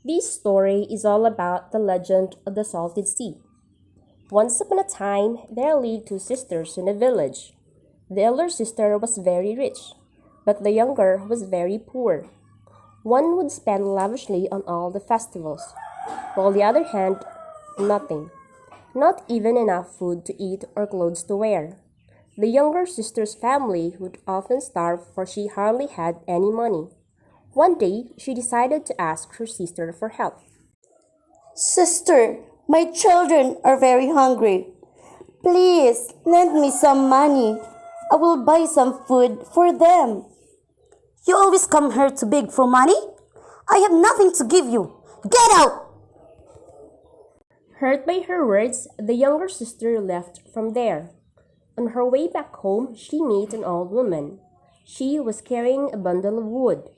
This story is all about the legend of the salted sea. Once upon a time, there lived two sisters in a village. The elder sister was very rich, but the younger was very poor. One would spend lavishly on all the festivals, while the other had nothing, not even enough food to eat or clothes to wear. The younger sister's family would often starve, for she hardly had any money. One day, she decided to ask her sister for help. Sister, my children are very hungry. Please lend me some money. I will buy some food for them. You always come here to beg for money? I have nothing to give you. Get out! Hurt by her words, the younger sister left from there. On her way back home, she met an old woman. She was carrying a bundle of wood.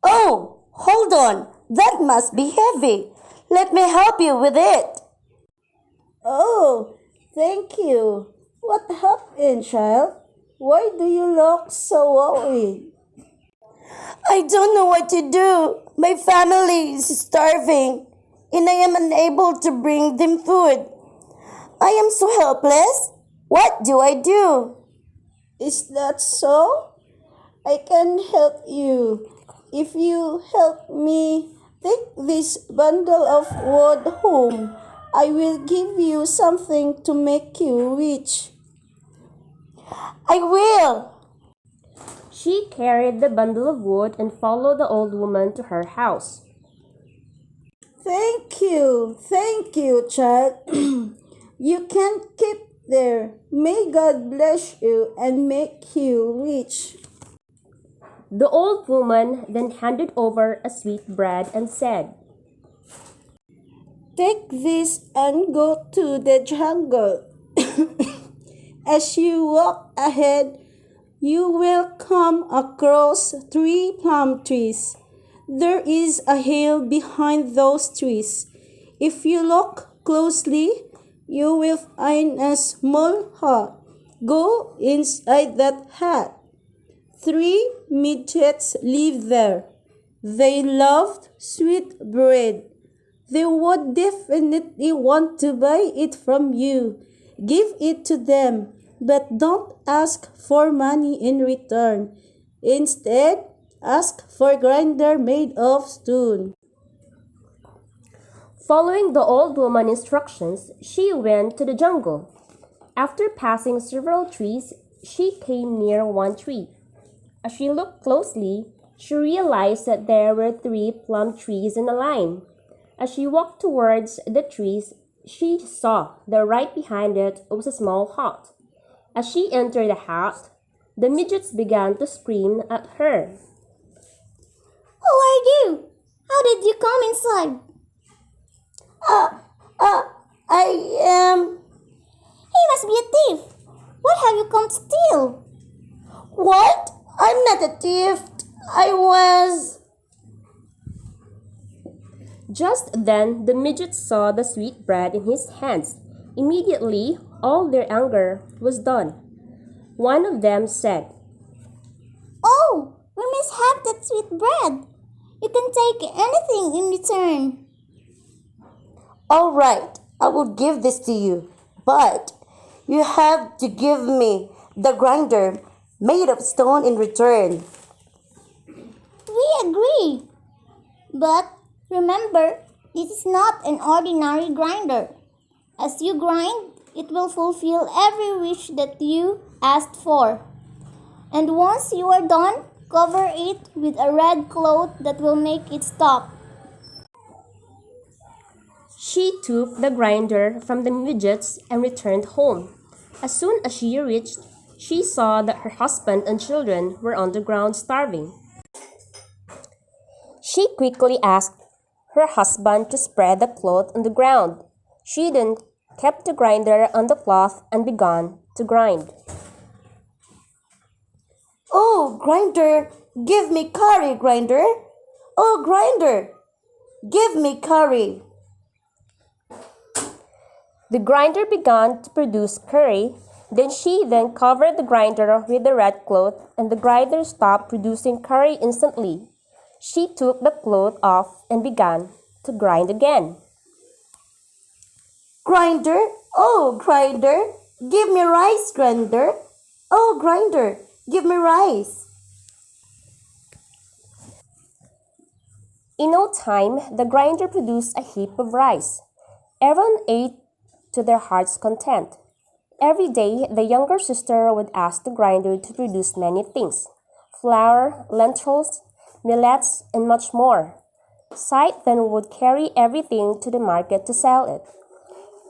Oh, hold on. That must be heavy. Let me help you with it. Oh, thank you. What happened, child? Why do you look so worried? I don't know what to do. My family is starving and I am unable to bring them food. I am so helpless. What do I do? Is that so? I can help you. If you help me take this bundle of wood home, I will give you something to make you rich. I will. She carried the bundle of wood and followed the old woman to her house. Thank you, child. You can keep there. May God bless you and make you rich. The old woman then handed over a sweet bread and said, Take this and go to the jungle. As you walk ahead, you will come across 3 plum trees. There is a hill behind those trees. If you look closely, you will find a small hut. Go inside that hut. 3 midgets live there. They loved sweet bread. They would definitely want to buy it from you. Give it to them, but don't ask for money in return. Instead, ask for grinder made of stone. Following the old woman's instructions, she went to the jungle. After passing several trees, she came near one tree. As she looked closely, she realized that there were 3 plum trees in a line. As she walked towards the trees, she saw that right behind it was a small hut. As she entered the hut, the midgets began to scream at her. Who are you? How did you come inside? I am. He must be a thief. What have you come to steal? What? I'm not a thief. I was. Just then, the midgets saw the sweet bread in his hands. Immediately, all their anger was done. One of them said, Oh, we must have that sweet bread. You can take anything in return. All right, I will give this to you, but you have to give me the grinder made of stone in return. We agree. But remember, this is not an ordinary grinder. As you grind, it will fulfill every wish that you asked for. And once you are done, cover it with a red cloth that will make it stop. She took the grinder from the midgets and returned home. As soon as she reached, she saw that her husband and children were on the ground starving. She quickly asked her husband to spread the cloth on the ground. She then kept the grinder on the cloth and began to grind. Oh, grinder, give me curry, grinder. Oh, grinder, give me curry. The grinder began to produce curry. Then she covered the grinder with the red cloth, and the grinder stopped producing curry instantly. She took the cloth off and began to grind again. Grinder, oh grinder, give me rice, grinder. Oh grinder, give me rice. In no time, the grinder produced a heap of rice. Everyone ate to their heart's content. Every day, the younger sister would ask the grinder to produce many things: flour, lentils, millets, and much more. Sight then would carry everything to the market to sell it.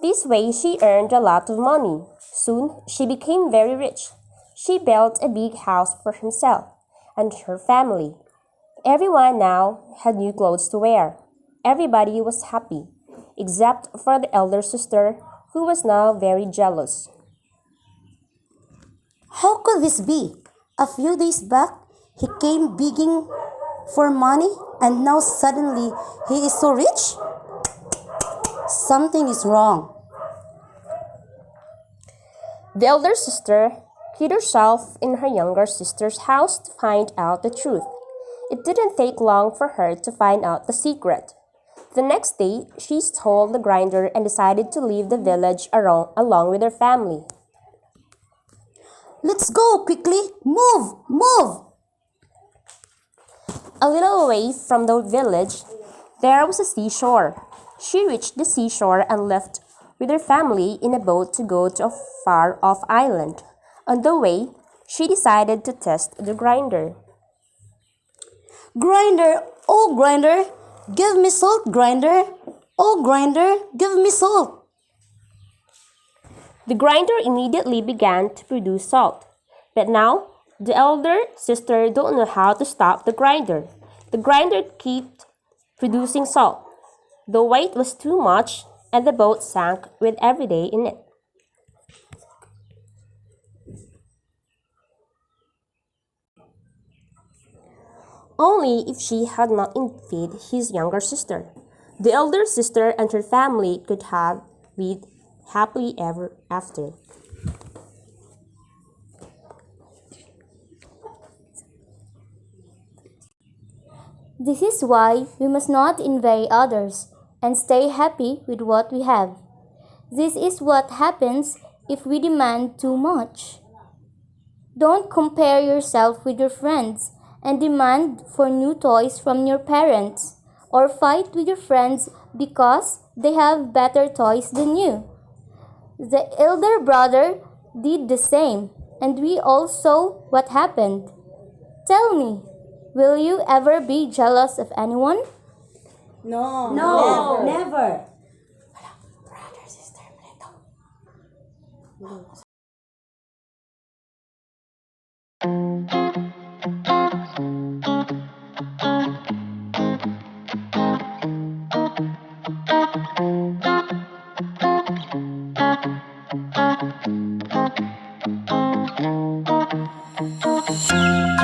This way, she earned a lot of money. Soon, she became very rich. She built a big house for herself and her family. Everyone now had new clothes to wear. Everybody was happy, except for the elder sister, who was now very jealous. How could this be? A few days back, he came begging for money and now suddenly he is so rich? Something is wrong. The elder sister hid herself in her younger sister's house to find out the truth. It didn't take long for her to find out the secret. The next day, she stole the grinder and decided to leave the village along with her family. Let's go quickly. Move, move. A little away from the village, there was a seashore. She reached the seashore and left with her family in a boat to go to a far-off island. On the way, she decided to test the grinder. Grinder, oh grinder, give me salt, grinder. Oh grinder, give me salt. The grinder immediately began to produce salt. But now, the elder sister don't know how to stop the grinder. The grinder kept producing salt. The weight was too much, and the boat sank with every day in it. Only if she had not envied his younger sister. The elder sister and her family could have lived happily ever after. This is why we must not envy others and stay happy with what we have. This is what happens if we demand too much. Don't compare yourself with your friends and demand for new toys from your parents, or fight with your friends because they have better toys than you. The elder brother did the same, and we all saw what happened. Tell me, will you ever be jealous of anyone? No, No, never. never. Thank you.